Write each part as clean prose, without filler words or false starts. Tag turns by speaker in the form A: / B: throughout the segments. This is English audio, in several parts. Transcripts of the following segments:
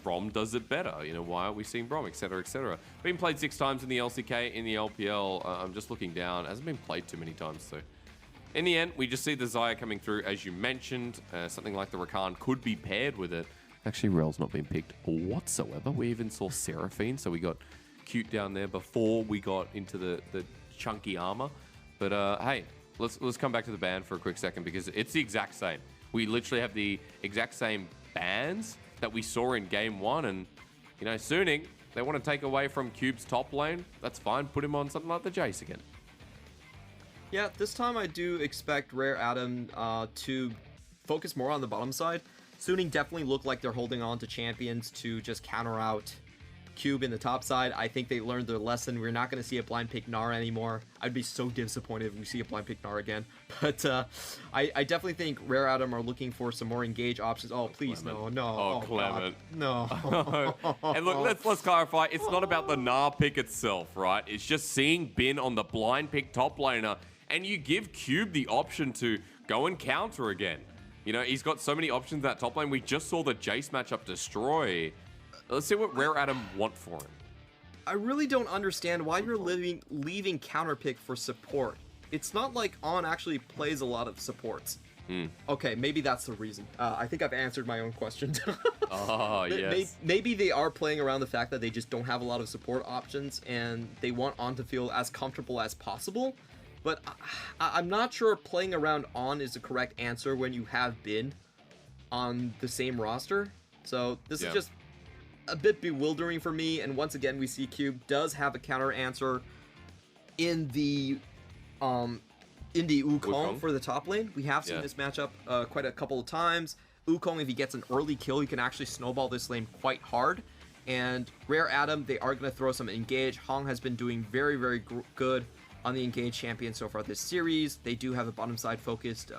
A: Brom does it better. You know, why are we seeing Brom, etc., etc. Been played 6 times in the LCK, in the LPL. I'm just looking down. Hasn't been played too many times, so. In the end, we just see the Xayah coming through, as you mentioned. Something like the Rakan could be paired with it. Actually, Rel's not been picked whatsoever. We even saw Seraphine, so we got cute down there before we got into the chunky armor. But hey, let's come back to the ban for a quick second, because it's the exact same. We literally have the exact same bans that we saw in game 1, and you know, Suning, they want to take away from Cube's top lane. That's fine. Put him on something like the Jace again.
B: Yeah, this time I do expect Rare Adam to focus more on the bottom side. Suning definitely look like they're holding on to champions to just counter out Cube in the top side. I think they learned their lesson. We're not going to see a blind pick Gnar anymore. I'd be so disappointed if we see a blind pick Gnar again. But I definitely think Rare Adam are looking for some more engage options. Oh, please,
A: Clement.
B: no.
A: Oh, Clement.
B: God. No.
A: And look, let's clarify. It's not about the Gnar pick itself, right? It's just seeing Bin on the blind pick top laner, and you give Cube the option to go and counter again. You know, he's got so many options in that top lane. We just saw the Jace matchup destroy. Let's see what Rare Adam want for him.
B: I really don't understand why you're leaving counter pick for support. It's not like On actually plays a lot of supports. Okay, maybe that's the reason. I think I've answered my own question.
A: Oh, yes.
B: Maybe they are playing around the fact that they just don't have a lot of support options, and they want On to feel as comfortable as possible. But I'm not sure playing around On is the correct answer when you have Bin on the same roster. So this is just a bit bewildering for me. And once again, we see Cube does have a counter answer in the Wukong for the top lane. We have seen this matchup quite a couple of times. Wukong, if he gets an early kill, he can actually snowball this lane quite hard. And Rare Adam, they are going to throw some engage. Hong has been doing very, very good on the engage champion so far this series. They do have a bottom side focused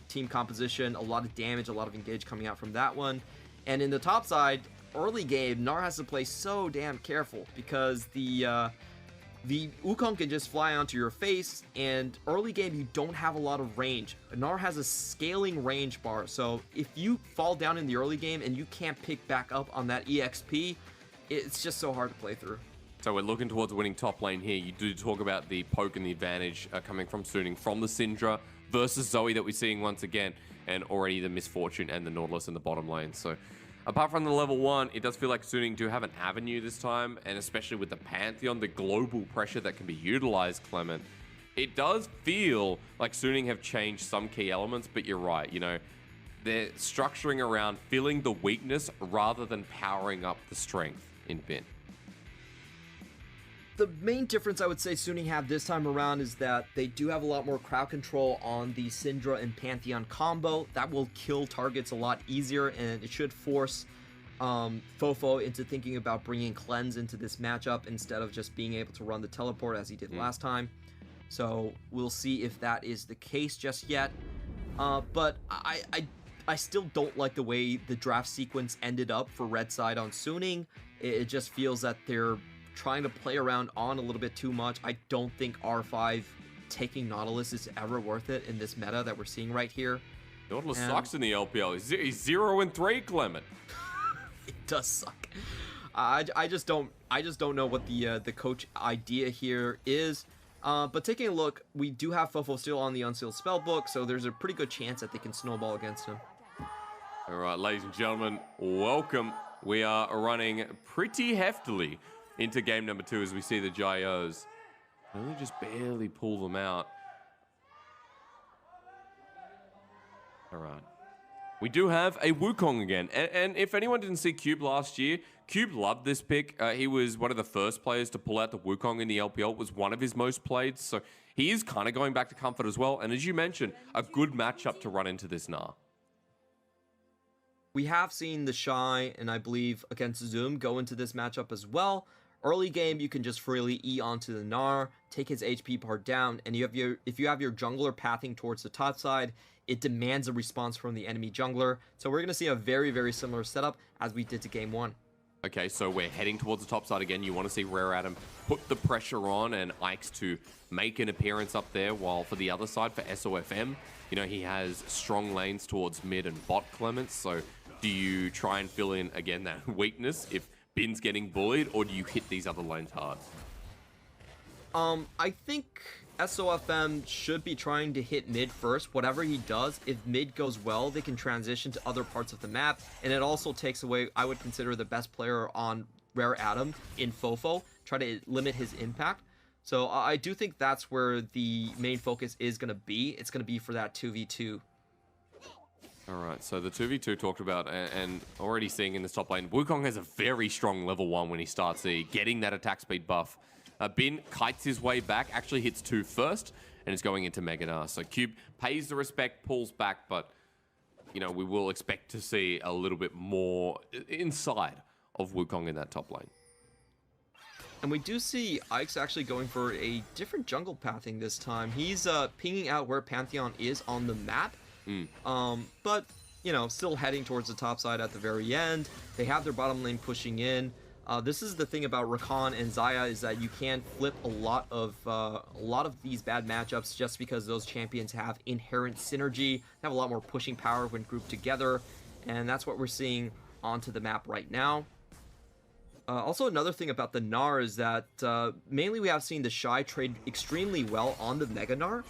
B: team composition, a lot of damage, a lot of engage coming out from that one. And in the top side, early game, Gnar has to play so damn careful, because the Wukong can just fly onto your face, and early game you don't have a lot of range. Gnar has a scaling range bar, so if you fall down in the early game and you can't pick back up on that EXP, it's just so hard to play through.
A: So we're looking towards winning top lane here. You do talk about the poke and the advantage coming from Suning from the Syndra versus Zoe that we're seeing once again, and already the Misfortune and the Nautilus in the bottom lane. So apart from the level 1, it does feel like Suning do have an avenue this time, and especially with the Pantheon, the global pressure that can be utilized, Clement. It does feel like Suning have changed some key elements, but you're right, you know, they're structuring around filling the weakness rather than powering up the strength in Bin.
B: The main difference I would say Suning have this time around is that they do have a lot more crowd control on the Syndra and Pantheon combo. That will kill targets a lot easier, and it should force Fofo into thinking about bringing Cleanse into this matchup instead of just being able to run the teleport as he did last time. So we'll see if that is the case just yet. But I still don't like the way the draft sequence ended up for red side on Suning. It just feels that they're trying to play around On a little bit too much. I don't think R5 taking Nautilus is ever worth it in this meta that we're seeing right here.
A: Nautilus sucks in the LPL. He's 0-3, Clement.
B: It does suck. I just don't know what the coach idea here is. But taking a look, we do have Fofo still on the unsealed spellbook, so there's a pretty good chance that they can snowball against him.
A: All right, ladies and gentlemen, welcome. We are running pretty heftily into game number 2 as we see the Gyos. Only just barely pull them out. All right. We do have a Wukong again. And if anyone didn't see Cube last year, Cube loved this pick. He was one of the first players to pull out the Wukong in the LPL. It was one of his most played. So he is kind of going back to comfort as well. And as you mentioned, a good matchup to run into this Gnar.
B: We have seen the Shy, and I believe against Zoom, go into this matchup as well. Early game, you can just freely E onto the Gnar, take his HP bar down, and if you have your jungler pathing towards the top side, it demands a response from the enemy jungler. So we're going to see a very, very similar setup as we did to game 1.
A: Okay, so we're heading towards the top side again. You want to see Rare Adam put the pressure on and Ike's to make an appearance up there, while for the other side, for Sofm, you know, he has strong lanes towards mid and bot, Clements. So Do you try and fill in, again, that weakness if Bin's getting bullied, or do you hit these other lanes hard?
B: I think Sofm should be trying to hit mid first. Whatever he does, if mid goes well, they can transition to other parts of the map, and it also takes away, I would consider, the best player on Rare Atom in Fofo, try to limit his impact. So I do think that's where the main focus is going to be. It's going to be for that 2v2.
A: All right, so the 2v2 talked about, and already seeing in this top lane, Wukong has a very strong level 1 when he starts getting that attack speed buff. Bin kites his way back, actually hits 2 first, and is going into Mega Gnar. So Cube pays the respect, pulls back, but, you know, we will expect to see a little bit more inside of Wukong in that top lane.
B: And we do see Ike's actually going for a different jungle pathing this time. He's pinging out where Pantheon is on the map. But, you know, still heading towards the top side at the very end. They have their bottom lane pushing in. This is the thing about Rakan and Xayah, is that you can flip a lot of these bad matchups just because those champions have inherent synergy, have a lot more pushing power when grouped together, and that's what we're seeing onto the map right now. Also, another thing about the Gnar is that mainly we have seen the Shy trade extremely well on the Mega Gnar.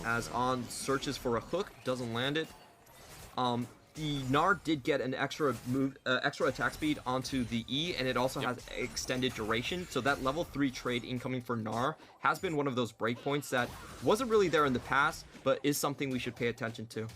B: As On searches for a hook, doesn't land it. The Gnar did get an extra attack speed onto the E, and it also has extended duration. So that level 3 trade incoming for Gnar has been one of those breakpoints that wasn't really there in the past, but is something we should pay attention to.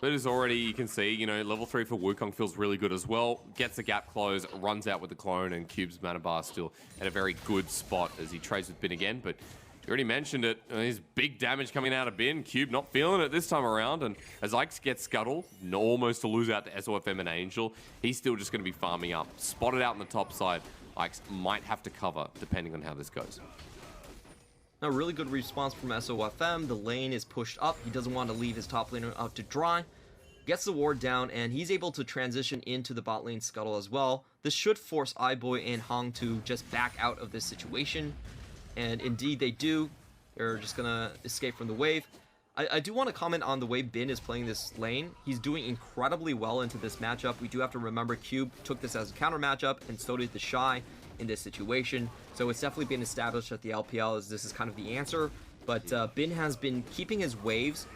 A: It is already, you can see, you know, level 3 for Wukong feels really good as well. Gets the gap close, runs out with the clone, and Cube's mana bar still at a very good spot as he trades with Bin again. But you already mentioned it, there's big damage coming out of Bin. Cube not feeling it this time around, and as Ike gets scuttled, almost to lose out to Sofm and Angel, he's still just going to be farming up. Spotted out on the top side, Ike might have to cover, depending on how this goes.
B: A really good response from Sofm. The lane is pushed up. He doesn't want to leave his top laner out to dry. Gets the ward down, and he's able to transition into the bot lane scuttle as well. This should force Iboy and Hong to just back out of this situation. And indeed they do. They're just going to escape from the wave. I do want to comment on the way Bin is playing this lane. He's doing incredibly well into this matchup. We do have to remember Cube took this as a counter matchup, and so did the Shy in this situation. So it's definitely been established at the LPL as this is kind of the answer. But Bin has been keeping his waves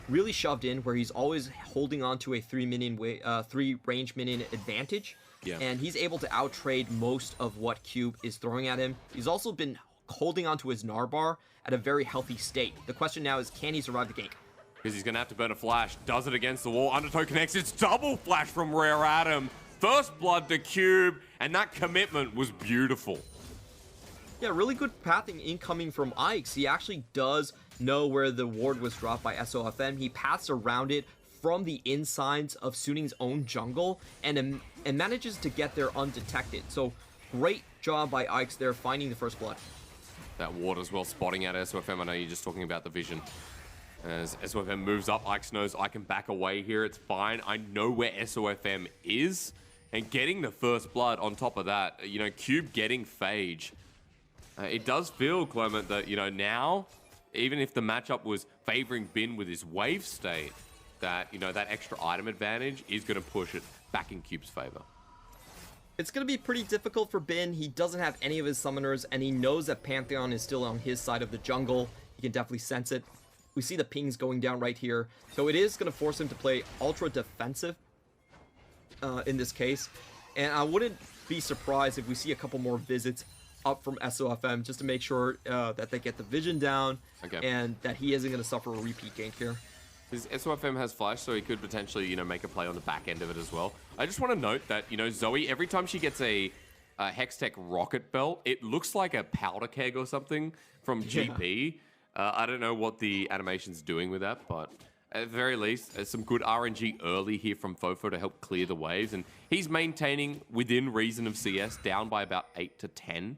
B: really shoved in, where he's always holding on to a 3 range minion advantage. Yeah. And he's able to outtrade most of what Cube is throwing at him. He's also been holding on to his Gnar bar at a very healthy state. The question now is, can he survive the gank?
A: Because he's going to have to burn a flash. Does it against the wall. Undertow connects. It's double flash from Rare Atom. First blood to Cube, and that commitment was beautiful.
B: Yeah, really good pathing incoming from Ike's. He actually does know where the ward was dropped by Sofm. He paths around it from the insides of Suning's own jungle and manages to get there undetected. So great job by Ike's there finding the first blood.
A: That ward as well, spotting out Sofm. I know you're just talking about the vision. As Sofm moves up, Ike's knows I can back away here. It's fine. I know where Sofm is. And getting the first blood on top of that, you know, Cube getting Phage. It does feel, Clement, that, you know, now, even if the matchup was favoring Bin with his wave state, that, you know, that extra item advantage is going to push it back in Cube's favor.
B: It's going to be pretty difficult for Bin. He doesn't have any of his summoners, and he knows that Pantheon is still on his side of the jungle. He can definitely sense it. We see the pings going down right here. So it is going to force him to play ultra defensive in this case. And I wouldn't be surprised if we see a couple more visits up from Sofm just to make sure that they get the vision down and that he isn't going to suffer a repeat gank here.
A: His Sofm has flash, so he could potentially, you know, make a play on the back end of it as well. I just want to note that, you know, Zoe, every time she gets a Hextech rocket belt, it looks like a powder keg or something from GP. I don't know what the animation's doing with that, but at the very least, there's some good RNG early here from Fofo to help clear the waves. And he's maintaining within reason of CS, down by about 8 to 10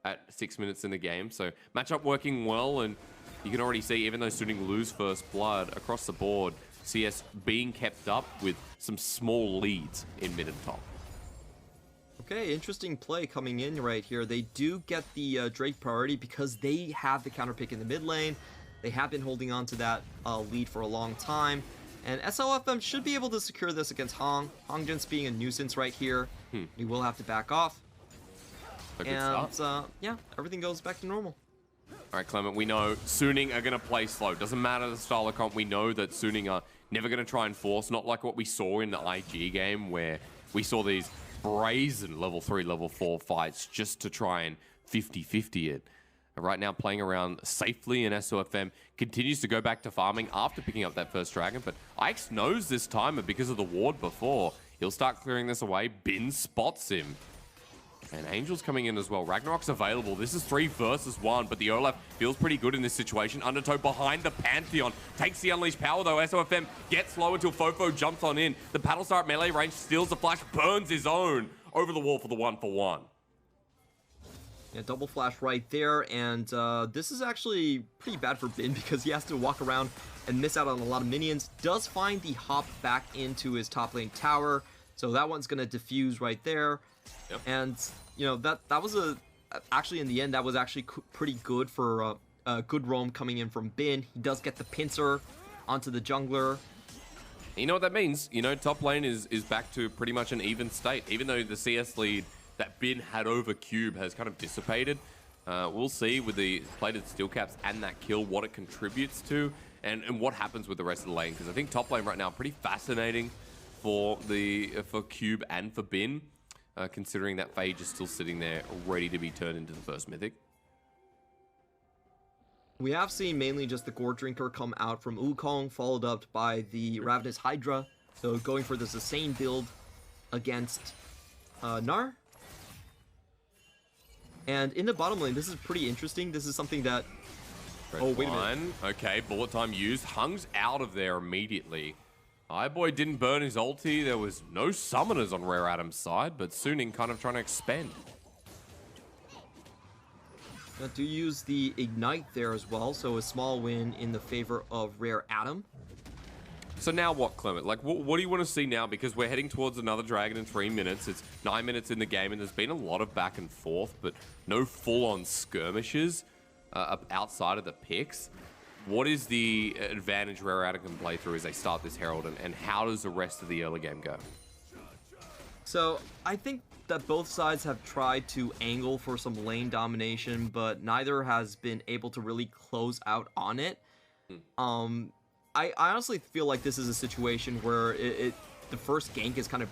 A: at 6 minutes in the game. So matchup working well, and you can already see, even though Suning lose first blood, across the board, CS being kept up with some small leads in mid and top.
B: Okay, interesting play coming in right here. They do get the Drake priority because they have the counter pick in the mid lane. They have been holding on to that lead for a long time. And SOFM should be able to secure this against Hong. Hongjin's being a nuisance right here. He will have to back off. And yeah, everything goes back to normal.
A: All right, Clement, we know Suning are going to play slow. Doesn't matter the style of comp. We know that Suning are never going to try and force, not like what we saw in the IG game where we saw these brazen level 3, level 4 fights just to try and 50-50 it. And right now, playing around safely in SOFM continues to go back to farming after picking up that first dragon. But Ike's knows this timer because of the ward before. He'll start clearing this away. Bin spots him. And Angel's coming in as well. Ragnarok's available. This is 3 versus 1, but the Olaf feels pretty good in this situation. Undertow behind the Pantheon. Takes the Unleashed Power, though. SOFM gets slow until Fofo jumps on in. The Paddle Star at melee range steals the flash, burns his own over the wall for the 1-for-1.
B: Yeah, double flash right there, and this is actually pretty bad for Bin because he has to walk around and miss out on a lot of minions. Does find the hop back into his top lane tower, so that one's going to diffuse right there. Yep. And, you know, that was actually in the end, that was actually pretty good for a good roam coming in from Bin. He does get the pincer onto the jungler.
A: You know what that means? You know, top lane is back to pretty much an even state, even though the CS lead that Bin had over Cube has kind of dissipated. We'll see with the plated steel caps and that kill what it contributes to and what happens with the rest of the lane, because I think top lane right now pretty fascinating for Cube and for Bin. Considering that Phage is still sitting there ready to be turned into the first mythic.
B: We have seen mainly just the Gore Drinker come out from Wukong, followed up by the Ravenous Hydra. So going for the Sustain build against Gnar. And in the bottom lane, this is pretty interesting. This is something that...
A: Oh, wait a minute. Okay, bullet time used. Hung's out of there immediately. Iboy didn't burn his ulti. There was no summoners on Rare Adam's side, but Suning kind of trying to expend.
B: Now, do use the Ignite there as well, so a small win in the favor of Rare Adam.
A: So now what, Clement? Like, what do you want to see now? Because we're heading towards another dragon in 3 minutes. It's 9 minutes in the game, and there's been a lot of back and forth, but no full-on skirmishes outside of the picks. What is the advantage Rare Adam can play through as they start this Herald, and how does the rest of the early game go?
B: So, I think that both sides have tried to angle for some lane domination, but neither has been able to really close out on it. I honestly feel like this is a situation where the first gank is kind of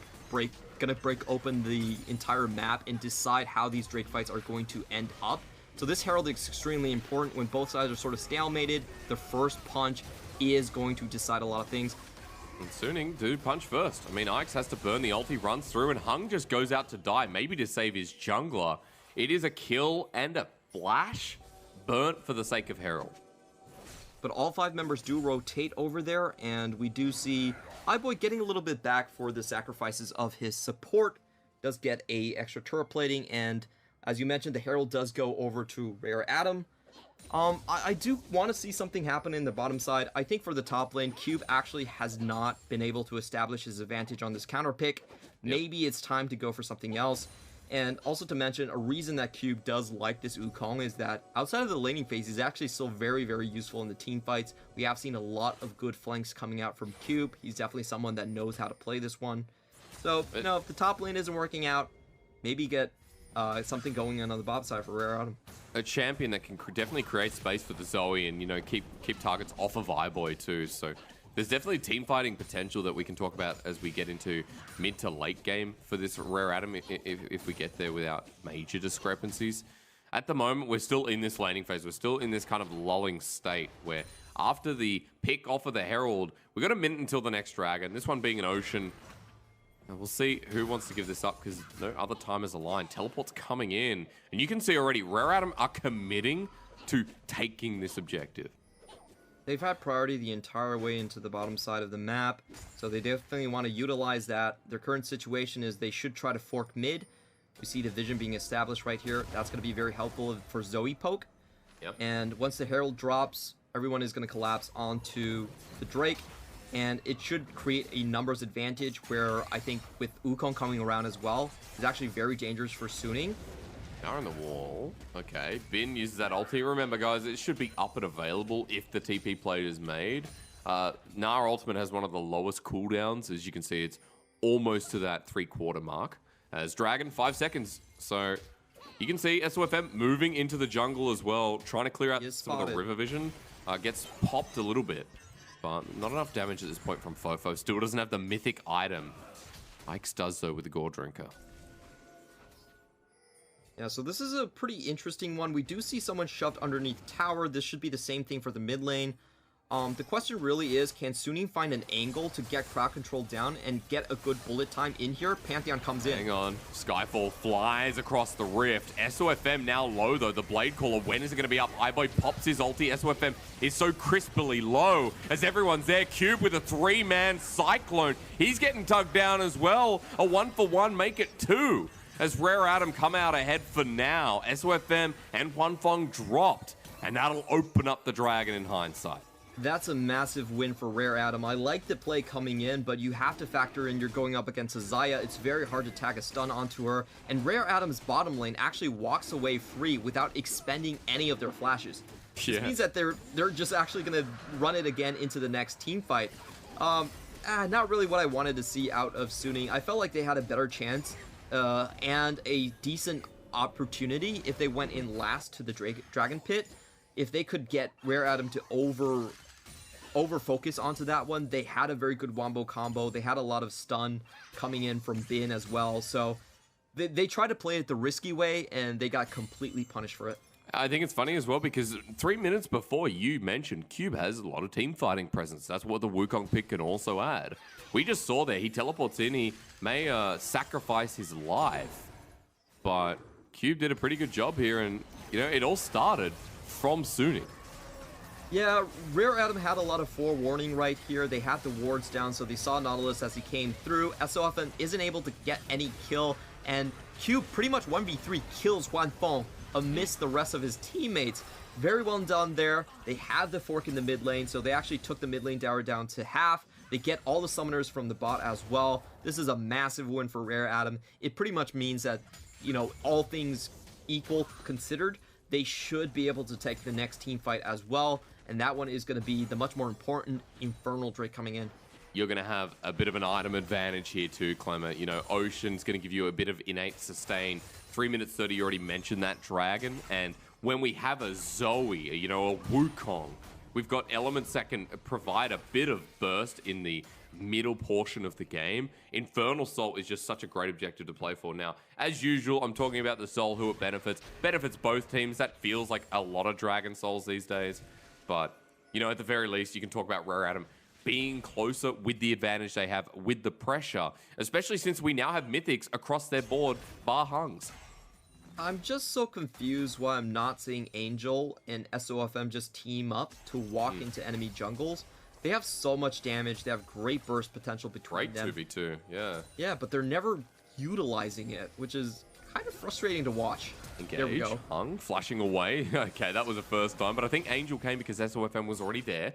B: gonna break open the entire map and decide how these Drake fights are going to end up. So this Herald is extremely important when both sides are sort of stalemated. The first punch is going to decide a lot of things.
A: And Suning do punch first. I mean, Ike's has to burn the ulti, runs through, and Hung just goes out to die, maybe to save his jungler. It is a kill and a flash burnt for the sake of Herald.
B: But all 5 members do rotate over there, and we do see Iboy getting a little bit back for the sacrifices of his support. Does get a extra turret plating, and as you mentioned, the Herald does go over to Rare Adam. I do want to see something happen in the bottom side. I think for the top lane, Cube actually has not been able to establish his advantage on this counter pick. Maybe it's time to go for something else. And also to mention, a reason that Cube does like this Wukong is that outside of the laning phase, he's actually still very, very useful in the team fights. We have seen a lot of good flanks coming out from Cube. He's definitely someone that knows how to play this one. So, you know, if the top lane isn't working out, maybe get something going on the bottom side for Rare Adam.
A: A champion that can definitely create space for the Zoe and, you know, keep targets off of Iboy too. So there's definitely team fighting potential that we can talk about as we get into mid to late game for this Rare Adam if we get there without major discrepancies. At the moment, we're still in this laning phase. We're still in this kind of lulling state where after the pick off of the Herald, we got a minute until the next dragon. This one being an Ocean. And we'll see who wants to give this up because no other timers aligned. Teleport's coming in. And you can see already, Rare Adam are committing to taking this objective.
B: They've had priority the entire way into the bottom side of the map, so they definitely want to utilize that. Their current situation is they should try to fork mid. We see the vision being established right here. That's going to be very helpful for Zoe poke.
A: Yep.
B: And once the Herald drops, everyone is going to collapse onto the Drake. And it should create a numbers advantage where I think with Wukong coming around as well, is actually very dangerous for Suning.
A: Now on the wall. Okay, Bin uses that ulti. Remember, guys, it should be up and available if the TP play is made. Nara Ultimate has one of the lowest cooldowns. As you can see, it's almost to that 3/4 mark. As Dragon, 5 seconds. So you can see SOFM moving into the jungle as well, trying to clear out some of the river vision. Gets popped a little bit, but not enough damage at this point from Fofo. Still doesn't have the mythic item. Ike's does, though, with the Gore Drinker.
B: Yeah, so this is a pretty interesting one. We do see someone shoved underneath tower. This should be the same thing for the mid lane. The question really is, can Suning find an angle to get crowd control down and get a good bullet time in here? Pantheon comes in.
A: Hang on. Skyfall flies across the rift. SOFM now low, though. The Blade Caller, when is it going to be up? Iboy pops his ulti. SOFM is so crisply low as everyone's there. Cube with a 3-man Cyclone. He's getting tugged down as well. A 1-for-1, make it 2. As Rare Adam come out ahead for now. SOFM and Huangfeng dropped. And that'll open up the Dragon in hindsight.
B: That's a massive win for Rare Adam. I like the play coming in, but you have to factor in you're going up against a Xayah. It's very hard to tag a stun onto her. And Rare Adam's bottom lane actually walks away free without expending any of their flashes. This means that they're just actually going to run it again into the next team fight. Not really what I wanted to see out of Suning. I felt like they had a better chance and a decent opportunity if they went in last to the Dragon Pit. If they could get Rare Adam to over focus onto that one. They had a very good wombo combo. They had a lot of stun coming in from Bin as well. So they tried to play it the risky way, and they got completely punished for it.
A: I think it's funny as well because 3 minutes before you mentioned Cube has a lot of team fighting presence. That's what the Wukong pick can also add. We just saw there, he teleports in, he may sacrifice his life, but Cube did a pretty good job here, and you know, it all started from Suning.
B: Yeah, Rare Adam had a lot of forewarning right here. They had the wards down, so they saw Nautilus as he came through. SOFM isn't able to get any kill, and Cube pretty much 1v3 kills Huangfeng amidst the rest of his teammates. Very well done there. They had the fork in the mid lane, so they actually took the mid lane tower down to half. They get all the summoners from the bot as well. This is a massive win for Rare Adam. It pretty much means that, you know, all things equal considered, they should be able to take the next team fight as well. And that one is going to be the much more important Infernal Drake coming in.
A: You're going to have a bit of an item advantage here too, Clement. You know, Ocean's going to give you a bit of innate sustain. 3 minutes 30, you already mentioned that Dragon. And when we have a Zoe, you know, a Wukong, we've got elements that can provide a bit of burst in the middle portion of the game. Infernal Soul is just such a great objective to play for. Now, as usual, I'm talking about the Soul, who it benefits. Benefits both teams. That feels like a lot of Dragon Souls these days. But, you know, at the very least, you can talk about Rare Adam being closer with the advantage they have with the pressure, especially since we now have Mythics across their board, bar Hungs.
B: I'm just so confused why I'm not seeing Angel and SOFM just team up to walk into enemy jungles. They have so much damage. They have great burst potential between them.
A: Great 2v2, yeah.
B: Yeah, but they're never utilizing it, which is kind of frustrating to watch.
A: Engage.
B: There we go.
A: Hung, flashing away. Okay, that was the first time, but I think Angel came because SOFM was already there.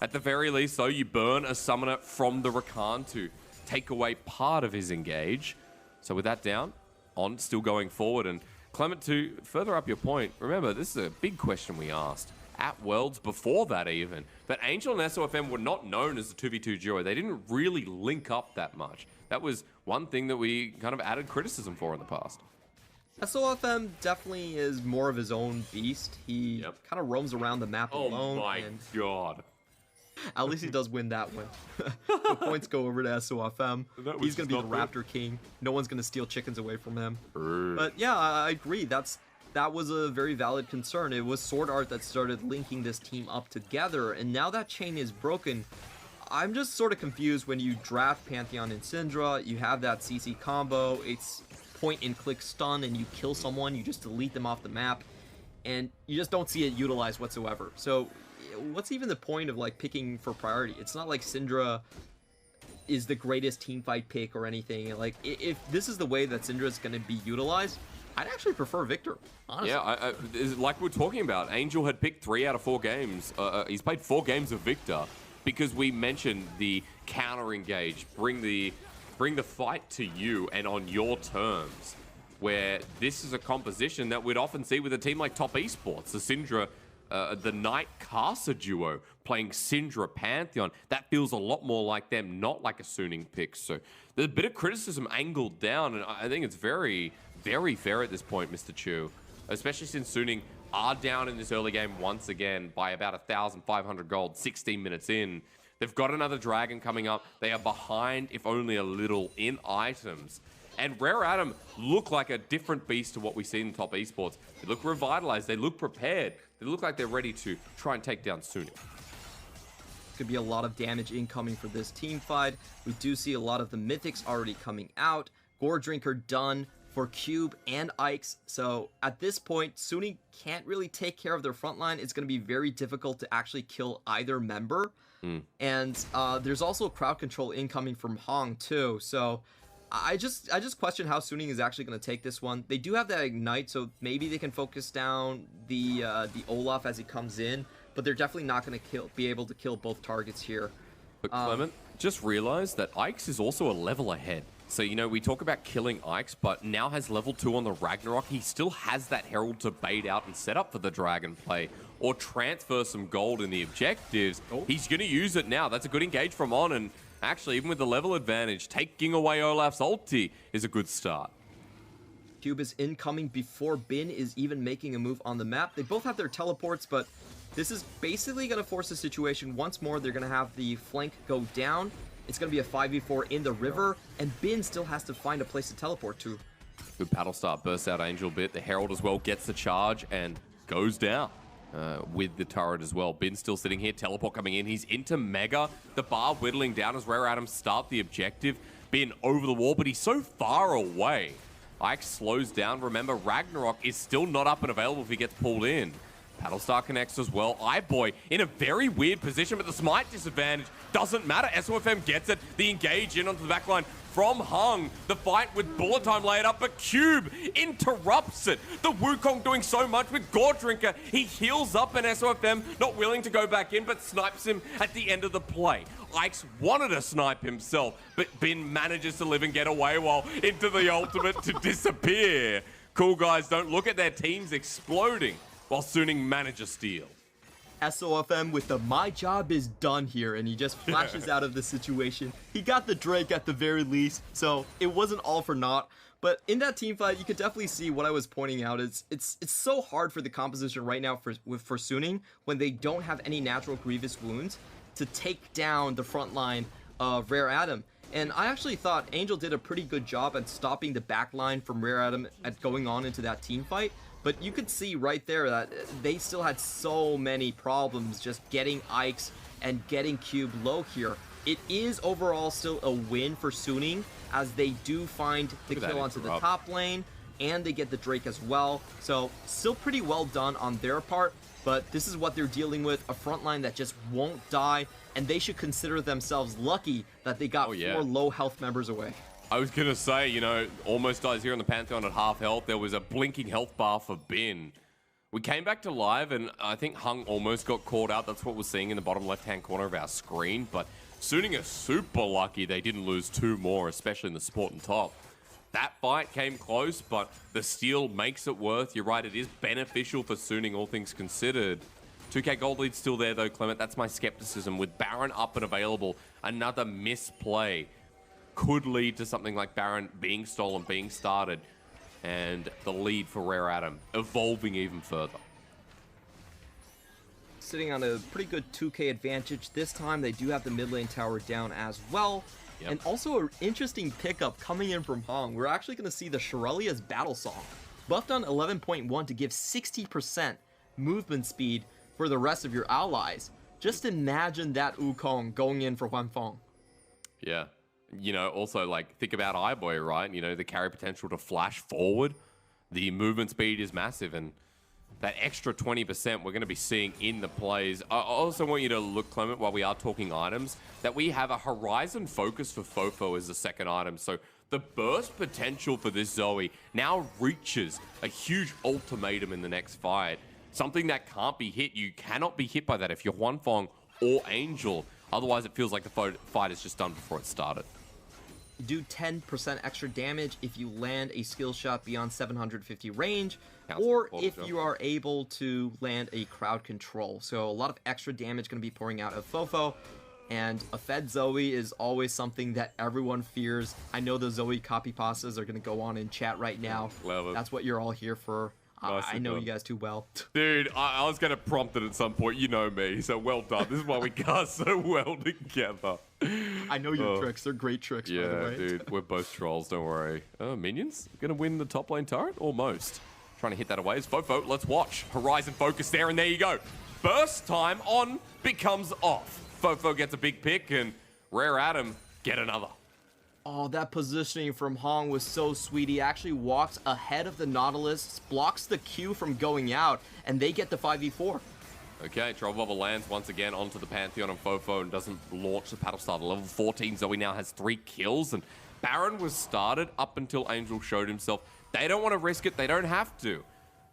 A: At the very least, though, you burn a summoner from the Rakan to take away part of his engage. So with that down, On still going forward. And Clement, to further up your point, remember, this is a big question we asked at Worlds before that even. But Angel and SOFM were not known as a 2v2 duo. They didn't really link up that much. That was one thing that we kind of added criticism for in the past.
B: SOFM definitely is more of his own beast. He kind of roams around the map alone.
A: Oh my god.
B: At least he does win that one. The points go over to SOFM. He's going to be the Raptor King. No one's going to steal chickens away from him. But yeah, I agree. That was a very valid concern. It was Sword Art that started linking this team up together, and now that chain is broken. I'm just sort of confused when you draft Pantheon and Syndra, you have that CC combo, it's point and click stun, and you kill someone, you just delete them off the map, and you just don't see it utilized whatsoever. So what's even the point of like picking for priority? It's not like Syndra is the greatest teamfight pick or anything. Like, if this is the way that Syndra is going to be utilized, I'd actually prefer Victor, honestly.
A: Yeah, like we were talking about, Angel had picked 3 out of 4 games. He's played 4 games of Victor because we mentioned the counter engage, bring the fight to you and on your terms, where this is a composition that we'd often see with a team like Top Esports. The Syndra the Knight Caster duo playing Syndra Pantheon. That feels a lot more like them, not like a Suning pick. So there's a bit of criticism angled down, and I think it's very, very fair at this point, Mr. Chu. Especially since Suning are down in this early game once again by about 1,500 gold, 16 minutes in. They've got another dragon coming up. They are behind, if only a little, in items. And Rare Atom look like a different beast to what we see in top esports. They look revitalized. They look prepared. They look like they're ready to try and take down Suning.
B: Could be a lot of damage incoming for this team fight. We do see a lot of the mythics already coming out. Gore Drinker done for Cube and Ike's. So at this point, Suning can't really take care of their front line. It's going to be very difficult to actually kill either member. And there's also crowd control incoming from Hong too. So I just question how Suning is actually going to take this one. They do have that Ignite, so maybe they can focus down the Olaf as he comes in, but they're definitely not going to be able to kill both targets here.
A: But Clement, just realized that Ike's is also a level ahead. So, you know, we talk about killing Ike's, but now has level 2 on the Ragnarok. He still has that Herald to bait out and set up for the Dragon play, or transfer some gold in the objectives. He's going to use it now. That's a good engage from On, and actually, even with the level advantage, taking away Olaf's ulti is a good start.
B: Cube is incoming before Bin is even making a move on the map. They both have their teleports, but this is basically going to force a situation once more. They're going to have the flank go down. It's going to be a 5v4 in the river, and Bin still has to find a place to teleport to.
A: Good paddle start, bursts out Angel bit. The Herald as well gets the charge and goes down with the turret as well. Bin still sitting here, teleport coming in. He's into Mega. The bar whittling down as Rare Atom start the objective. Bin over the wall, but he's so far away. Ike slows down. Remember, Ragnarok is still not up and available if he gets pulled in. Paddlestar connects as well. Iboy in a very weird position, but the smite disadvantage doesn't matter. Sofm gets it. The engage in onto the backline from Hung. The fight with bullet time laid up, but Cube interrupts it. The Wukong doing so much with Gore Drinker. He heals up, and Sofm not willing to go back in, but snipes him at the end of the play. Ike's wanted to snipe himself, but Bin manages to live and get away while into the ultimate to disappear. Cool guys don't look at their teams exploding while Suning manages steal.
B: Sofm with the "my job is done" here, and he just flashes out of the situation. He got the Drake at the very least, so it wasn't all for naught. But in that team fight, you could definitely see what I was pointing out. It's so hard for the composition right now for Suning when they don't have any natural grievous wounds to take down the front line of Rare Atom. And I actually thought Angel did a pretty good job at stopping the back line from Rare Atom at going on into that team fight. But you could see right there that they still had so many problems just getting Ike's and getting Cube low here. It is overall still a win for Suning, as they do find the kill onto the top lane, and they get the Drake as well. So still pretty well done on their part, but this is what they're dealing with, a front line that just won't die, and they should consider themselves lucky that they got 4 low health members away.
A: I was going to say, you know, almost dies here on the Pantheon at half health. There was a blinking health bar for Bin. We came back to live, and I think Hung almost got caught out. That's what we're seeing in the bottom left-hand corner of our screen. But Suning are super lucky they didn't lose 2 more, especially in the support and top. That fight came close, but the steal makes it worth. You're right, it is beneficial for Suning, all things considered. 2k gold lead still there, though, Clement. That's my skepticism. With Baron up and available, another misplay could lead to something like Baron being stolen, being started, and the lead for Rare Atom evolving even further.
B: Sitting on a pretty good 2k advantage. This time they do have the mid lane tower down as well. Yep. And also an interesting pickup coming in from Hong. We're actually going to see the Shirelia's Battle Song buffed on 11.1 to give 60% movement speed for the rest of your allies. Just imagine that Wukong going in for Huangfeng.
A: Yeah. You know, also, like, think about Iboy, right? You know, the carry potential to flash forward. The movement speed is massive, and that extra 20% we're going to be seeing in the plays. I also want you to look, Clement, while we are talking items, that we have a Horizon focus for Fofo as the second item. So the burst potential for this Zoe now reaches a huge ultimatum in the next fight. Something that can't be hit. You cannot be hit by that if you're Huangfeng or Angel. Otherwise, it feels like the fight is just done before it started.
B: do 10% extra damage if you land a skill shot beyond 750 range, or if you are able to land a crowd control. So a lot of extra damage going to be pouring out of Fofo. And a fed Zoe is always something that everyone fears. I know the Zoe copy pastas are going to go on in chat right now.
A: Love it.
B: That's what you're all here for. I know you guys too well.
A: Dude, I was going to prompt it at some point. You know me, so well done. This is why we got so well together.
B: I know your tricks. They're great tricks, by the way.
A: Yeah, dude. We're both trolls, don't worry. Minions? Going to win the top lane turret? Almost. Trying to hit that away. It's Fofo. Let's watch. Horizon focus there, and there you go. Burst time on becomes off. Fofo gets a big pick, and Rare Adam get another.
B: Oh, that positioning from Hong was so sweet. He actually walks ahead of the Nautilus, blocks the Q from going out, and they get the 5v4.
A: Okay, Trouble Bubble lands once again onto the Pantheon of Fofo and doesn't launch the Paddle Star. Level 14, Zoe now has 3 kills, and Baron was started up until Angel showed himself. They don't want to risk it. They don't have to.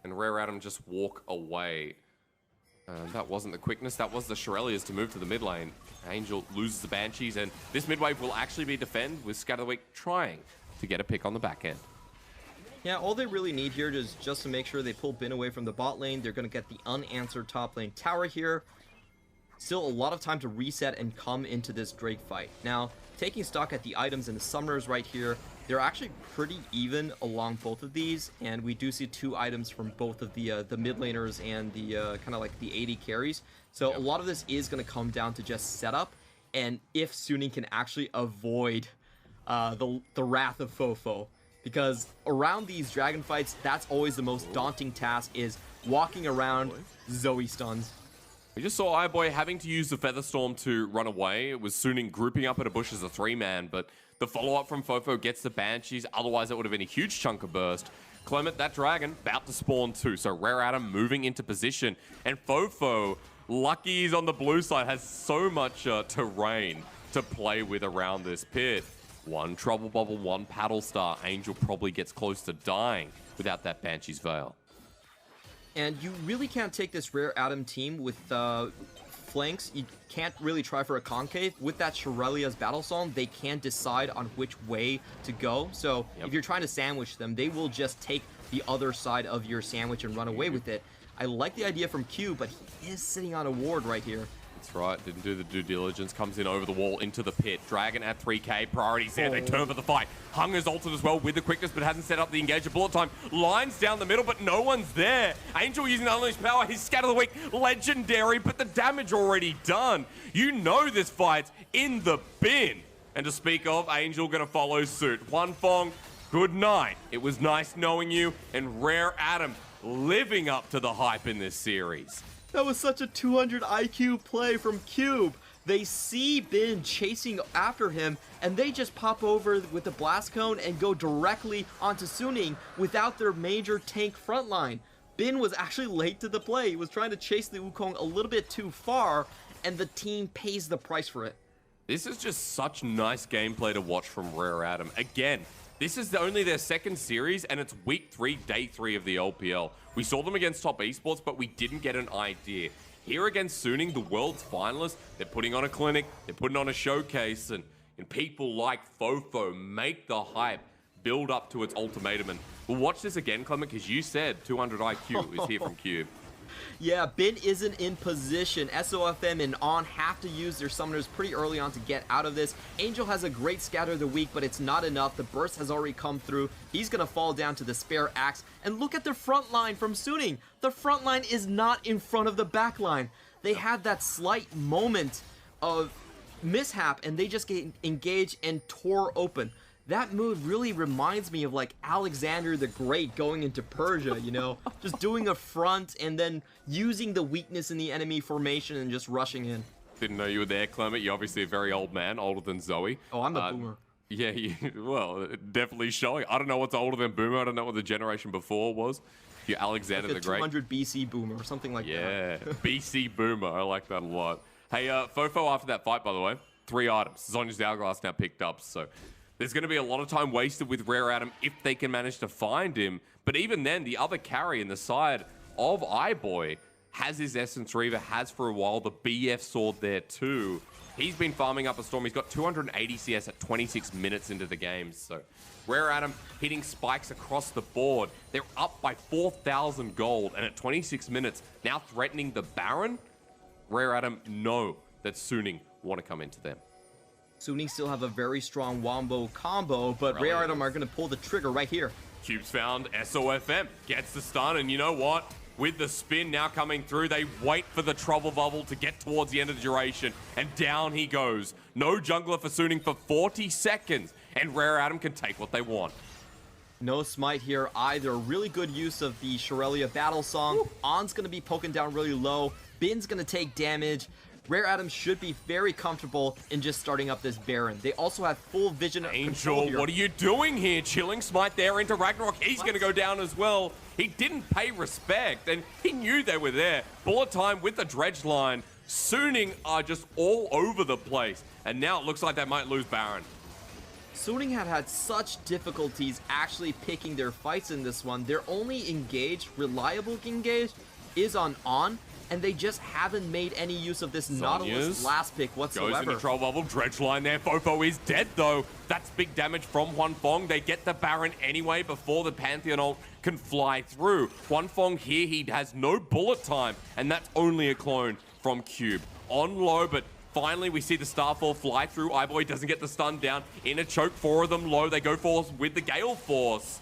A: And Rare Adam just walk away. That wasn't the quickness. That was the Shirelias to move to the mid lane. Angel loses the Banshees, and this mid wave will actually be defended with Scatter the Weak trying to get a pick on the back end.
B: Yeah, all they really need here is just to make sure they pull Bin away from the bot lane. They're going to get the unanswered top lane tower here. Still a lot of time to reset and come into this Drake fight. Now, taking stock at the items and the summoners right here, they're actually pretty even along both of these, and we do see 2 items from both of the mid laners and the kind of like the 80 carries. So a lot of this is going to come down to just setup, and if Suning can actually avoid the wrath of Fofo. Because around these dragon fights, that's always the most daunting task, is walking around Zoe stuns.
A: We just saw Iboy having to use the Featherstorm to run away. It was Suning grouping up at a bush as a 3-man, but the follow-up from Fofo gets the Banshees. Otherwise, it would have been a huge chunk of burst. Clement, that dragon, about to spawn too. So Rare Adam moving into position. And Fofo, lucky he's on the blue side, has so much terrain to play with around this pit. 1 Trouble Bubble, 1 Paddle Star. Angel probably gets close to dying without that Banshee's Veil.
B: And you really can't take this Rare Adam team with flanks. You can't really try for a concave. With that Shirelia's Battle Song, they can't decide on which way to go. So if you're trying to sandwich them, they will just take the other side of your sandwich and run away with it. I like the idea from Q, but he is sitting on a ward right here.
A: That's right, didn't do the due diligence, comes in over the wall into the pit. Dragon at 3k, priorities there, they turn for the fight. Hung is ulted as well with the quickness, but hasn't set up the engage. Bullet time lines down the middle, but no one's there. Angel using the unleashed power, his Scatter the Weak, legendary, but the damage already done. You know this fight's in the bin. And to speak of, Angel gonna follow suit. Huangfeng, good night. It was nice knowing you, and Rare Adam living up to the hype in this series.
B: That was such a 200 IQ play from Cube. They see Bin chasing after him, and they just pop over with the Blast Cone and go directly onto Suning without their major tank frontline. Bin was actually late to the play. He was trying to chase the Wukong a little bit too far, and the team pays the price for it.
A: This is just such nice gameplay to watch from Rare Adam. Again, this is only their 2nd series, and it's week 3, day 3 of the LPL. We saw them against top esports, but we didn't get an idea. Here against Suning, the world's finalists, they're putting on a clinic, they're putting on a showcase, and people like Fofo make the hype build up to its ultimatum. And we'll watch this again, Clement, because you said 200 IQ is here from Cube.
B: Yeah, Bin isn't in position. Sofm and On have to use their summoners pretty early on to get out of this. Angel has a great Scatter of the Weak, but it's not enough. The burst has already come through. He's going to fall down to the spare axe. And look at the front line from Suning. The front line is not in front of the back line. They had that slight moment of mishap, and they just get engaged and tore open. That move really reminds me of like Alexander the Great going into Persia, you know, just doing a front and then using the weakness in the enemy formation and just rushing in.
A: Didn't know you were there, Clement. You're obviously a very old man, older than Zoe.
B: Oh, I'm a boomer.
A: Yeah, well, definitely showing. I don't know what's older than boomer. I don't know what the generation before was. You're Alexander
B: like
A: the Great.
B: 200 BC boomer or something like that.
A: Yeah, BC boomer. I like that a lot. Hey, Fofo, after that fight, by the way, 3 items. Zonya's Hourglass now picked up, so there's going to be a lot of time wasted with Rare Adam if they can manage to find him. But even then, the other carry in the side of Iboy has his Essence Reaver, has for a while the BF sword there too. He's been farming up a Storm. He's got 280 CS at 26 minutes into the game. So Rare Adam hitting spikes across the board. They're up by 4,000 gold. And at 26 minutes, now threatening the Baron, Rare Adam know that Suning want to come into them.
B: Suning still have a very strong wombo combo, but Rare Adam are going to pull the trigger right here.
A: Cube's found Sofm, gets the stun, and you know what? With the spin now coming through, they wait for the trouble bubble to get towards the end of the duration, and down he goes. No jungler for Suning for 40 seconds, and Rare Adam can take what they want.
B: No smite here either. Really good use of the Shirelia battle song. On's going to be poking down really low. Bin's going to take damage. Rare Adam should be very comfortable in just starting up this Baron. They also have full vision
A: Angel, what are you doing here? Chilling smite there into Ragnarok. He's going to go down as well. He didn't pay respect, and he knew they were there. Bullet time with the dredge line. Suning are just all over the place, and now it looks like they might lose Baron.
B: Suning had such difficulties actually picking their fights in this one. Their only engage, reliable engage, is on, and they just haven't made any use of this Nautilus last pick whatsoever.
A: Goes into troll bubble, dredge line there. Fofo is dead though. That's big damage from Huangfeng. They get the Baron anyway before the Pantheon ult can fly through. Huangfeng here, he has no bullet time, and that's only a clone from Cube. On low, but finally we see the Starfall fly through. Iboy doesn't get the stun down. In a choke, 4 of them low. They go for with the Gale Force.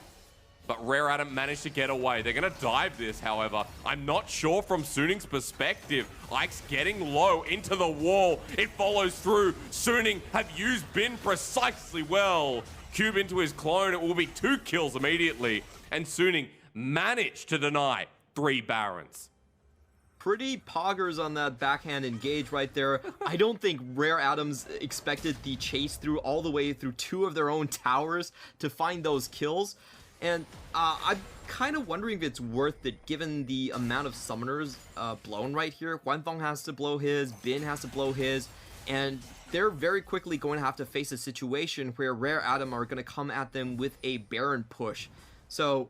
A: But Rare Adam managed to get away. They're going to dive this, however. I'm not sure from Suning's perspective. Ike's getting low into the wall. It follows through. Suning have used Bin precisely well. Cube into his clone. It will be 2 kills immediately. And Suning managed to deny 3 Barons.
B: Pretty poggers on that backhand engage right there. I don't think Rare Adams expected the chase through all the way through 2 of their own towers to find those kills. And I'm kind of wondering if it's worth it given the amount of summoners blown right here. Huangfeng has to blow his, Bin has to blow his, and they're very quickly going to have to face a situation where Rare Adam are going to come at them with a Baron push. So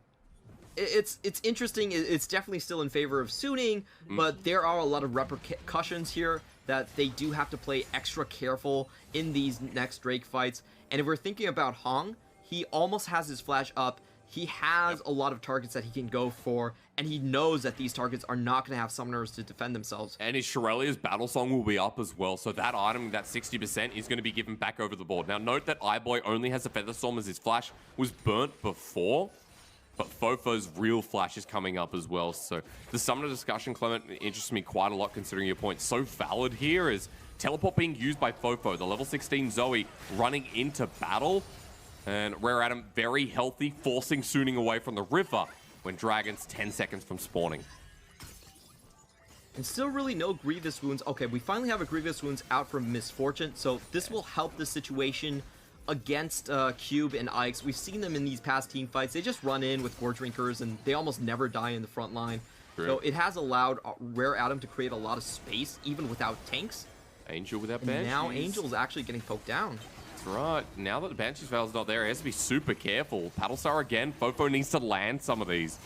B: it's interesting. It's definitely still in favor of Suning, but there are a lot of repercussions here that they do have to play extra careful in these next Drake fights. And if we're thinking about Hong, he almost has his flash up. He has a lot of targets that he can go for, and he knows that these targets are not going to have summoners to defend themselves.
A: And his Shirelia's battle song will be up as well, so that item, that 60%, is going to be given back over the board. Now, note that Iboy only has a Feather Storm as his flash was burnt before, but Fofo's real flash is coming up as well. So the summoner discussion, Clement, interests me quite a lot considering your point. So valid here is teleport being used by Fofo, the level 16 Zoe running into battle. And Rare Adam very healthy, forcing Suning away from the river when Dragon's 10 seconds from spawning.
B: And still really no Grievous Wounds. Okay, we finally have a Grievous Wounds out from Misfortune, so this will help the situation against Cube and Ike's. We've seen them in these past team fights. They just run in with Gore Drinkers, and they almost never die in the front line.
A: True.
B: So it has allowed Rare Adam to create a lot of space, even without tanks.
A: Angel without Banshees.
B: Now Angel's actually getting poked down.
A: Right, now that the Banshee's Veil's not there, he has to be super careful. Paddlestar again, Fofo needs to land some of these.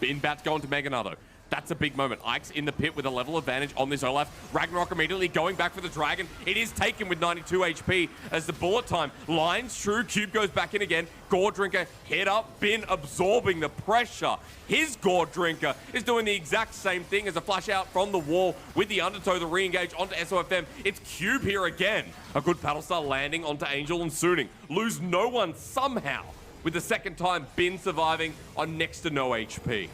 A: Inbat's going to Meganado. That's a big moment. Ike's in the pit with a level advantage on this Olaf. Ragnarok immediately going back for the Dragon. It is taken with 92 HP as the bullet time lines true. Cube goes back in again. Gore Drinker head up. Bin absorbing the pressure. His Gore Drinker is doing the exact same thing as a flash out from the wall with the Undertow, the re-engage onto Sofm. It's Cube here again. A good Paddlestar landing onto Angel and Suning. Lose no one somehow with the second time Bin surviving on next to no HP.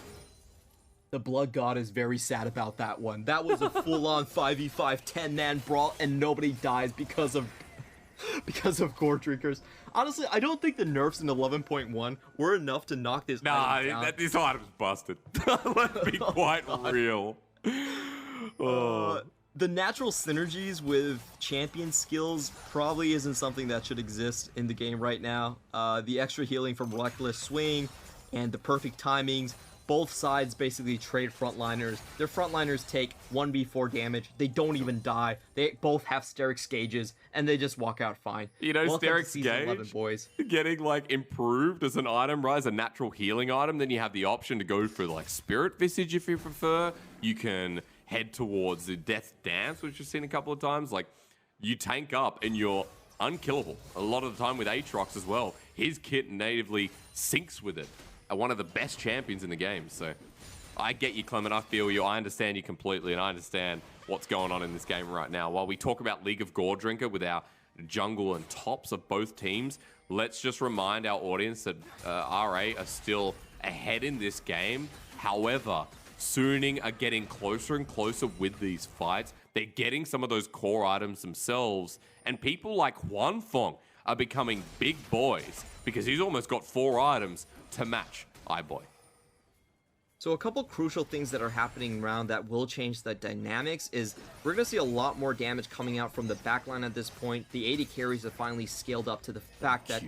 B: The Blood God is very sad about that one. That was a full-on 5v5 10-man brawl, and nobody dies because of Gore Drinkers. Honestly, I don't think the nerfs in 11.1 were enough to knock this item down.
A: This item's busted. Let's be quite real.
B: The natural synergies with champion skills probably isn't something that should exist in the game right now. The extra healing from Reckless Swing and the perfect timings. Both sides basically trade frontliners. Their frontliners take 1v4 damage. They don't even die. They both have Sterix gauges, and they just walk out fine.
A: You know, Sterix gauge
B: 11, boys.
A: Getting like improved as an item, right? As a natural healing item. Then you have the option to go for like Spirit Visage if you prefer. You can head towards the Death Dance, which you've seen a couple of times. Like, you tank up and you're unkillable. A lot of the time with Aatrox as well. His kit natively syncs with it. One of the best champions in the game. So I get you, Clement. I feel you. I understand you completely, and I understand what's going on in this game right now. While we talk about League of Gore Drinker with our jungle and tops of both teams, let's just remind our audience that RA are still ahead in this game. However, Suning are getting closer and closer with these fights. They're getting some of those core items themselves, and people like Huangfeng are becoming big boys because he's almost got 4 items to match Iboy.
B: So a couple crucial things that are happening around that will change the dynamics is we're going to see a lot more damage coming out from the backline at this point. The 80 carries have finally scaled up to the fact that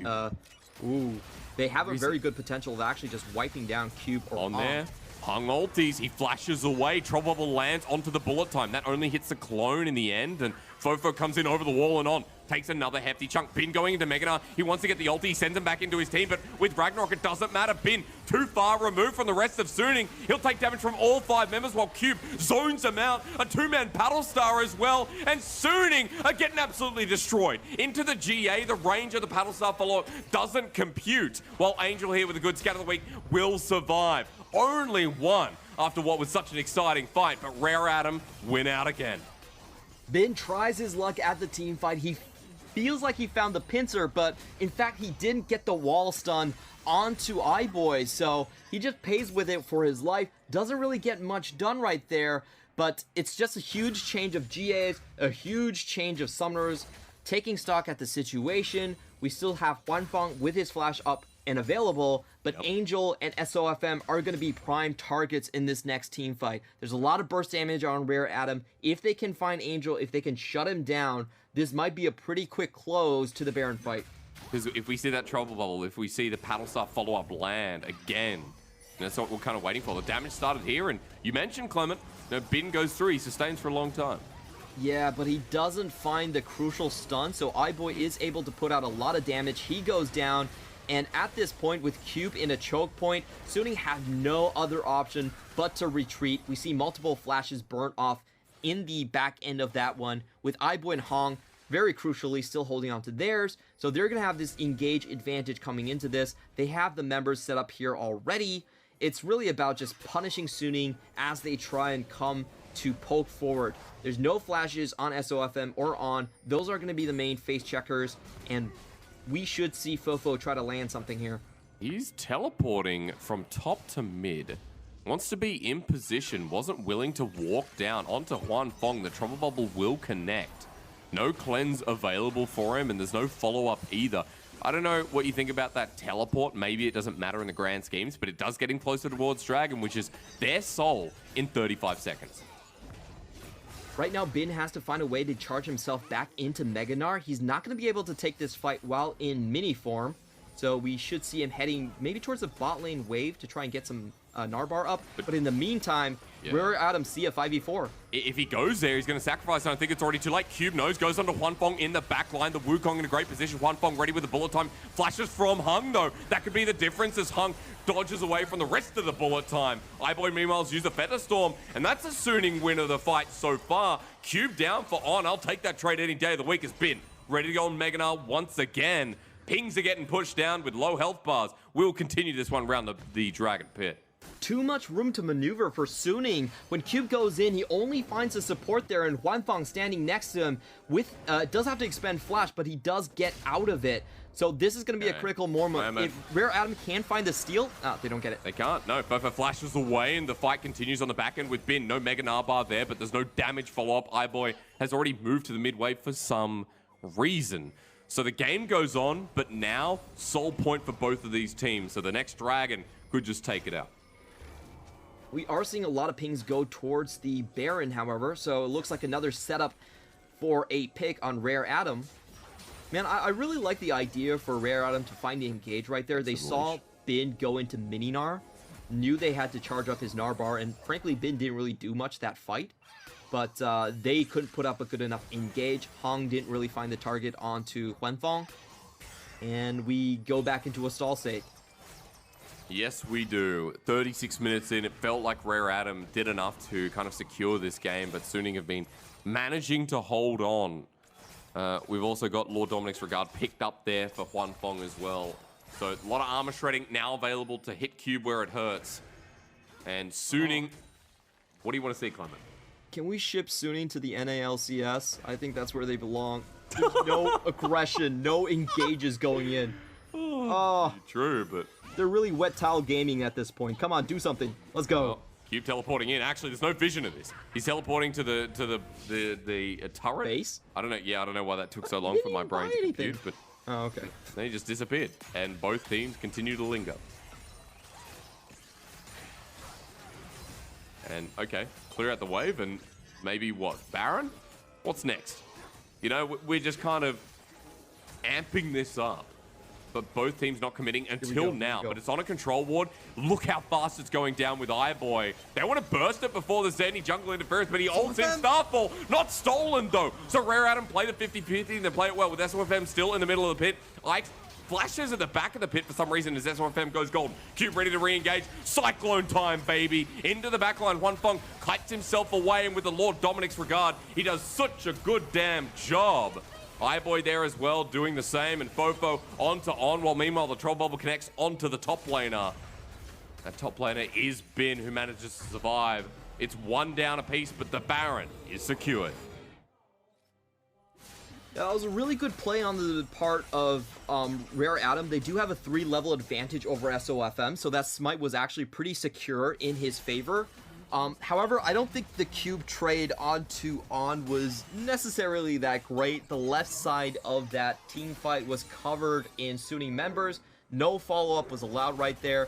B: they have a very good potential of actually just wiping down Cube or
A: on there. Hung ulties, he flashes away, Trouble Bubble lands onto the bullet time. That only hits the clone in the end, and Fofo comes in over the wall and on. Takes another hefty chunk. Bin going into Meganar. He wants to get the ulti. He sends him back into his team, but with Ragnarok, it doesn't matter. Bin too far removed from the rest of Suning. He'll take damage from all 5 members while Cube zones him out. A 2-man Paddle Star as well, and Suning are getting absolutely destroyed. Into the GA, the range of the Paddle Star follow-up doesn't compute, while Angel here with a good scout of the week will survive. Only one after what was such an exciting fight, but Rare Adam win out again.
B: Bin tries his luck at the team fight. He feels like he found the pincer, but in fact he didn't get the wall stun onto Iboy, so he just pays with it for his life. Doesn't really get much done right there, but it's just a huge change of GAs, a huge change of summoners. Taking stock at the situation, we still have Huangfeng with his flash up and available, but Angel and Sofm are going to be prime targets in this next team fight. There's a lot of burst damage on Rare Adam. If they can find Angel, if they can shut him down, this might be a pretty quick close to the Baron fight.
A: Because if we see that Trouble Bubble, if we see the Paddle Star follow-up land again, that's what we're kind of waiting for. The damage started here, and you mentioned, Clement, Bin goes through, he sustains for a long time.
B: Yeah, but he doesn't find the crucial stun, so Iboy is able to put out a lot of damage. He goes down, and at this point, with Cube in a choke point, Suning have no other option but to retreat. We see multiple flashes burnt off in the back end of that one, with Iboy and Hong very crucially still holding on to theirs. So they're going to have this engage advantage coming into this. They have the members set up here already. It's really about just punishing Suning as they try and come to poke forward. There's no flashes on Sofm or on. Those are going to be the main face checkers, and we should see Fofo try to land something here.
A: He's teleporting from top to mid. Wants to be in position. Wasn't willing to walk down onto Huangfeng. The Trouble Bubble will connect. No cleanse available for him, and there's no follow-up either. I don't know what you think about that teleport. Maybe it doesn't matter in the grand schemes, but it does get him closer towards Dragon, which is their soul in 35 seconds.
B: Right now, Bin has to find a way to charge himself back into Meganar. He's not going to be able to take this fight while in mini form, so we should see him heading maybe towards the bot lane wave to try and get some Narbar up. But in the meantime, Rare Adam see a 5v4.
A: If he goes there, he's going to sacrifice, and I think it's already too late. Cube knows, goes onto Huangfeng in the back line. The Wukong in a great position. Huangfeng ready with the bullet time. Flashes from Hung, though. That could be the difference as Hung dodges away from the rest of the bullet time. Iboy, meanwhile, has used a Feather Storm, and that's a Suning win of the fight so far. Cube down for On. I'll take that trade any day of the week. Has been ready to go on Meganar once again. Pings are getting pushed down with low health bars. We'll continue this one around the Dragon Pit.
B: Too much room to maneuver for Suning. When Cube goes in, he only finds the support there, and Huangfeng standing next to him with does have to expend flash, but he does get out of it. So this is going to be a critical moment. If Rare Adam can find the steal, they don't get it.
A: They can't. No, Fofo flashes away, and the fight continues on the back end with Bin. No Mega Narbar there, but there's no damage follow-up. Iboy has already moved to the mid wave for some reason. So the game goes on, but now soul point for both of these teams. So the next Dragon could just take it out.
B: We are seeing a lot of pings go towards the Baron, however, so it looks like another setup for a pick on Rare Adam. Man, I really like the idea for Rare Adam to find the engage right there. They saw Bin go into Mini-Nar, knew they had to charge up his Narbar, and frankly, Bin didn't really do much that fight. But they couldn't put up a good enough engage. Hong didn't really find the target onto Huangfeng. And we go back into a stall state.
A: Yes, we do. 36 minutes in, it felt like Rare Adam did enough to kind of secure this game, but Suning have been managing to hold on. We've also got Lord Dominic's Regard picked up there for Huangfeng as well. So a lot of armor shredding now available to hit Cube where it hurts. And Suning, what do you want to see, Clement?
B: Can we ship Suning to the NALCS? I think that's where they belong. There's no aggression, no engages going in. Oh,
A: true, but
B: they're really wet towel gaming at this point. Come on, do something. Let's go.
A: Oh, Cube teleporting in. Actually, there's no vision of this. He's teleporting to the turret.
B: Base?
A: I don't know. Yeah, I don't know why that took so long for my brain to compute, but
B: oh, okay.
A: Then he just disappeared, and both teams continue to linger. And okay, clear out the wave, and maybe what? Baron? What's next? You know, we're just kind of amping this up. But both teams not committing until now. But it's on a control ward. Look how fast it's going down with Iboy. They want to burst it before there's any jungle interference, but he ults in Starfall. Not stolen, though. So Rare Adam play the 50-50 and they play it well with Sofm still in the middle of the pit. Ike flashes at the back of the pit for some reason as Sofm goes golden. Cube ready to re-engage. Cyclone time, baby. Into the backline. Huangfeng kites himself away, and with the Lord Dominic's Regard, he does such a good damn job. Iboy there as well, doing the same, and Fofo onto on, while meanwhile the Troll Bubble connects onto the top laner. That top laner is Bin, who manages to survive. It's one down apiece, but the Baron is secured.
B: Yeah, that was a really good play on the part of Rare Adam. They do have a 3-level advantage over Sofm, so that smite was actually pretty secure in his favor. However, I don't think the Cube trade onto On was necessarily that great. The left side of that team fight was covered in Suning members. No follow-up was allowed right there.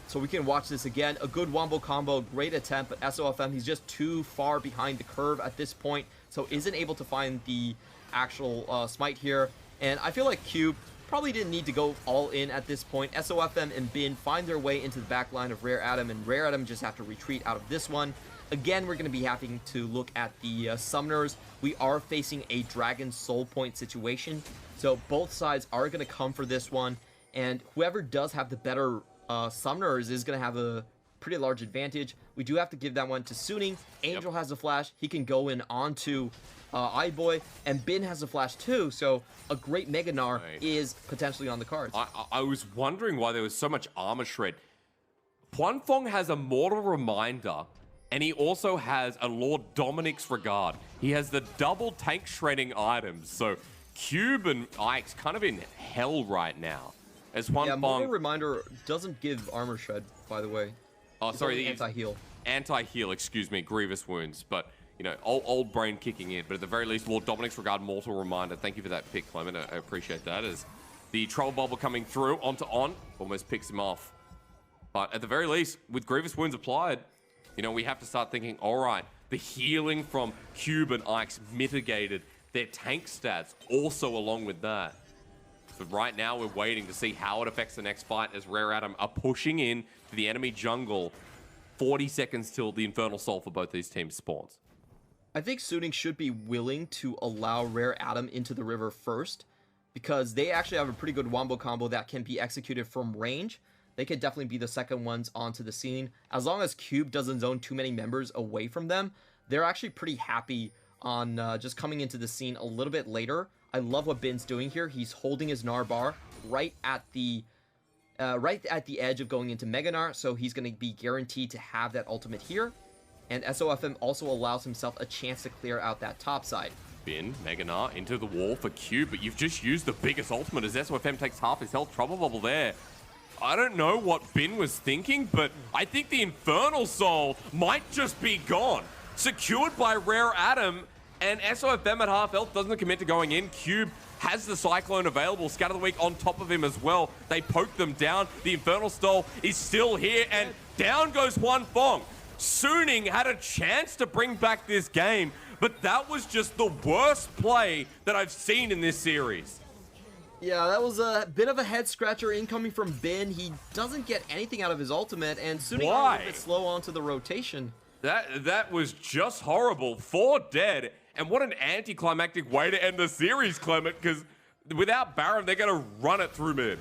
B: So we can watch this again. A good wombo combo, great attempt, but Sofm, he's just too far behind the curve at this point, so isn't able to find the actual smite here. And I feel like Cube probably didn't need to go all in at this point. Sofm and Bin find their way into the back line of Rare Adam, and Rare Adam just have to retreat out of this one. Again, we're going to be having to look at the summoners. We are facing a Dragon Soul Point situation, so both sides are going to come for this one, and whoever does have the better summoners is going to have a pretty large advantage. We do have to give that one to Suning. Angel has a flash. He can go in onto Iboy, and Bin has a flash too, so a great Mega Gnar is potentially on the cards.
A: I was wondering why there was so much armor shred. Huangfeng has a Mortal Reminder, and he also has a Lord Dominic's Regard. He has the double tank shredding items, so Cube and Ike's kind of in hell right now. As Huangfeng...
B: Yeah, Mortal Reminder doesn't give armor shred, by the way.
A: Oh, sorry, the
B: anti-heal.
A: Anti-heal, excuse me, grievous wounds, but... You know, old brain kicking in, but at the very least, Lord Dominic's Regard, Mortal Reminder. Thank you for that pick, Clement. I appreciate that. As the Troll Bubble coming through onto On, almost picks him off. But at the very least, with Grievous Wounds applied, you know, we have to start thinking, all right, the healing from Cube and Ike's mitigated their tank stats also along with that. So right now, we're waiting to see how it affects the next fight as Rare Adam are pushing in to the enemy jungle. 40 seconds till the Infernal Soul for both these teams spawns.
B: I think Suning should be willing to allow Rare Adam into the river first, because they actually have a pretty good wombo combo that can be executed from range. They could definitely be the second ones onto the scene. As long as Cube doesn't zone too many members away from them, they're actually pretty happy on just coming into the scene a little bit later. I love what Bin's doing here. He's holding his Gnar bar right at the edge of going into Mega Gnar, so he's going to be guaranteed to have that ultimate here. And Sofm also allows himself a chance to clear out that top side.
A: Bin, Mega Gnar into the wall for Cube, but you've just used the biggest ultimate as Sofm takes half his health. Trouble Bubble there. I don't know what Bin was thinking, but I think the Infernal Soul might just be gone. Secured by Rare Adam, and Sofm at half health doesn't commit to going in. Cube has the Cyclone available. Scatter the Weak on top of him as well. They poke them down. The Infernal Soul is still here, and down goes Huangfeng. Suning had a chance to bring back this game, but that was just the worst play that I've seen in this series.
B: Yeah, that was a bit of a head scratcher incoming from Bin. He doesn't get anything out of his ultimate, and Suning a little bit slow onto the rotation.
A: That was just horrible. 4 dead, and what an anticlimactic way to end the series, Clement, because without Baron, they're going to run it through mid.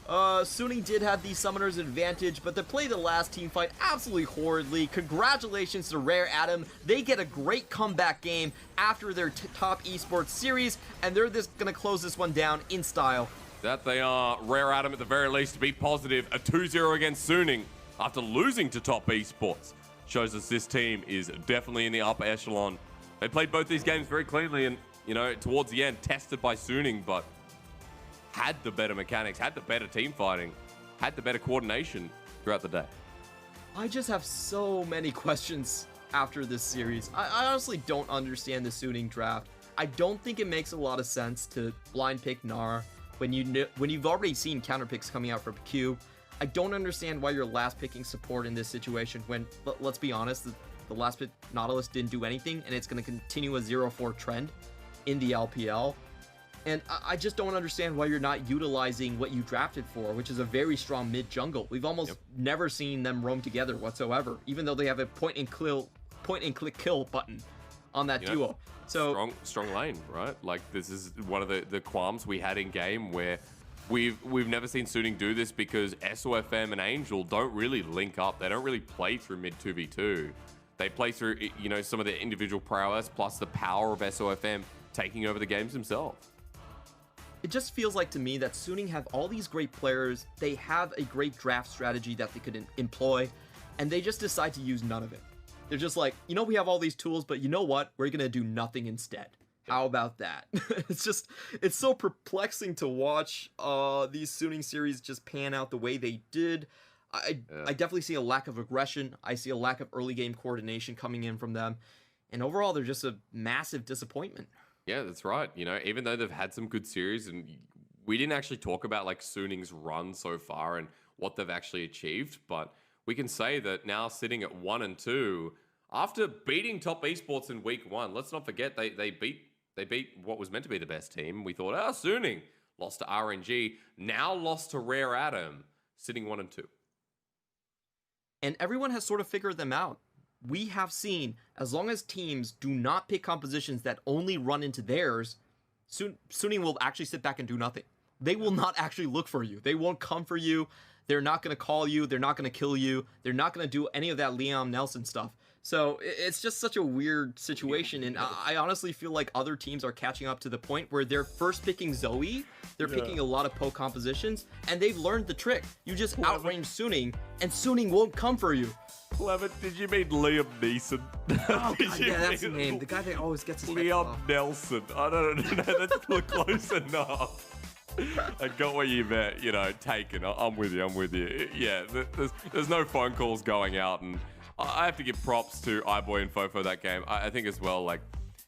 B: Suning did have the Summoner's advantage, but they played the last team fight absolutely horridly. Congratulations to Rare Atom. They get a great comeback game after their top esports series, and they're just going to close this one down in style.
A: That they are. Rare Atom at the very least to be positive. A 2-0 against Suning after losing to top esports shows us this team is definitely in the upper echelon. They played both these games very cleanly and, you know, towards the end, tested by Suning, but had the better mechanics, had the better team fighting, had the better coordination throughout the day.
B: I just have so many questions after this series. I honestly don't understand the Suning draft. I don't think it makes a lot of sense to blind pick Gnar when you've already seen counter picks coming out for Q. I don't understand why you're last picking support in this situation when, let's be honest, the last pick Nautilus didn't do anything, and it's going to continue a 0-4 trend in the LPL. And I just don't understand why you're not utilizing what you drafted for, which is a very strong mid jungle. We've almost never seen them roam together whatsoever, even though they have a point and click kill button on that duo. So
A: strong lane, right? Like, this is one of the qualms we had in game where we've never seen Suning do this because Sofm and Angel don't really link up. They don't really play through mid 2v2. They play through, you know, some of the individual prowess plus the power of Sofm taking over the games themselves.
B: It just feels like to me that Suning have all these great players, they have a great draft strategy that they could employ, and they just decide to use none of it. They're just like, you know, we have all these tools, but you know what? We're gonna do nothing instead. How about that? It's so perplexing to watch these Suning series just pan out the way they did. I definitely see a lack of aggression. I see a lack of early game coordination coming in from them. And overall, they're just a massive disappointment.
A: Yeah, that's right. You know, even though they've had some good series, and we didn't actually talk about like Suning's run so far and what they've actually achieved, but we can say that now sitting at 1-2 after beating top esports in week 1. Let's not forget they beat what was meant to be the best team. We thought, Suning lost to RNG, now lost to Rare Atom, sitting 1-2.
B: And everyone has sort of figured them out. We have seen, as long as teams do not pick compositions that only run into theirs, Suning will actually sit back and do nothing. They will not actually look for you. They won't come for you. They're not going to call you. They're not going to kill you. They're not going to do any of that Liam Nelson stuff. So it's just such a weird situation, and I honestly feel like other teams are catching up to the point where they're first picking Zoe, they're picking a lot of poke compositions, and they've learned the trick. You just outrange Suning, and Suning won't come for you.
A: Clever, did you mean Liam Neeson?
B: Oh, God, yeah, that's the name. The guy that always gets his
A: Liam Nelson. I don't know. That's not close enough. I got what you meant, you know, taken. I'm with you. Yeah, there's no phone calls going out, and I have to give props to Iboy and Fofo that game. I think as well, like,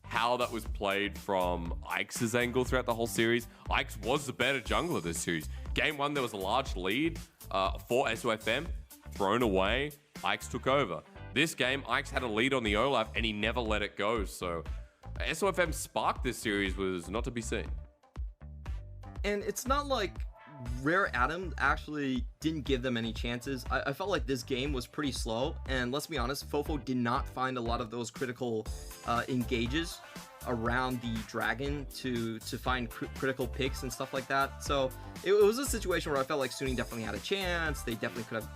A: how that was played from Ike's angle throughout the whole series. Ike's was the better jungler this series. Game 1, there was a large lead for Sofm, thrown away. Ike's took over. This game, Ike's had a lead on the Olaf, and he never let it go. So Sofm's spark this series was not to be seen.
B: And it's not like Rare Atom actually didn't give them any chances. I felt like this game was pretty slow, and let's be honest, Fofo did not find a lot of those critical engages around the dragon to find critical picks and stuff like that. So it was a situation where I felt like Suning definitely had a chance. They definitely could have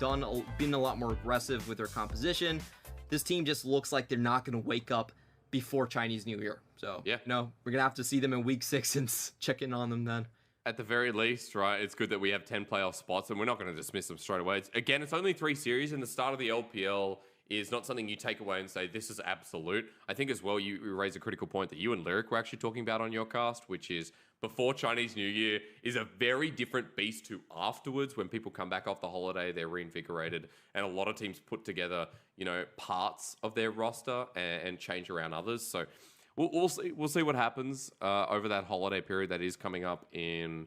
B: been a lot more aggressive with their composition. This team just looks like they're not going to wake up before Chinese New Year. So,
A: yeah,
B: we're going to have to see them in week 6 and check in on them then.
A: At the very least, right, it's good that we have 10 playoff spots, and we're not going to dismiss them straight away. It's only 3 series, and the start of the LPL is not something you take away and say, this is absolute. I think as well, you raise a critical point that you and Lyric were actually talking about on your cast, which is before Chinese New Year is a very different beast to afterwards. When people come back off the holiday, they're reinvigorated, and a lot of teams put together, you know, parts of their roster and change around others. So we'll see what happens over that holiday period that is coming up in